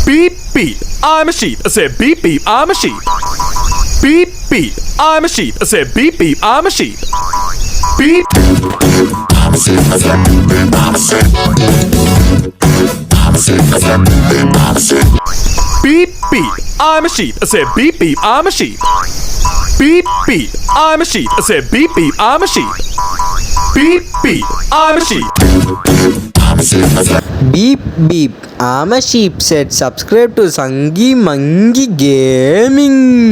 Beep beep, I'm a sheep. I said beep beep, I'm a sheep. Beep beep, I'm a sheep. I said beep beep, I'm a sheep. Beep. I'm a sheep. I said beep beep, I'm a sheep. I'm a sheep. I said beep beep, I'm a sheep. Beep beep, I'm a sheep. I said beep beep, I'm a sheep. Beep beep, I'm a sheep. I said beep beep, I'm a sheep. Beep beep, I'm a sheep. Beep beep, I'm a sheep said subscribe to Sangi Mangi Gaming.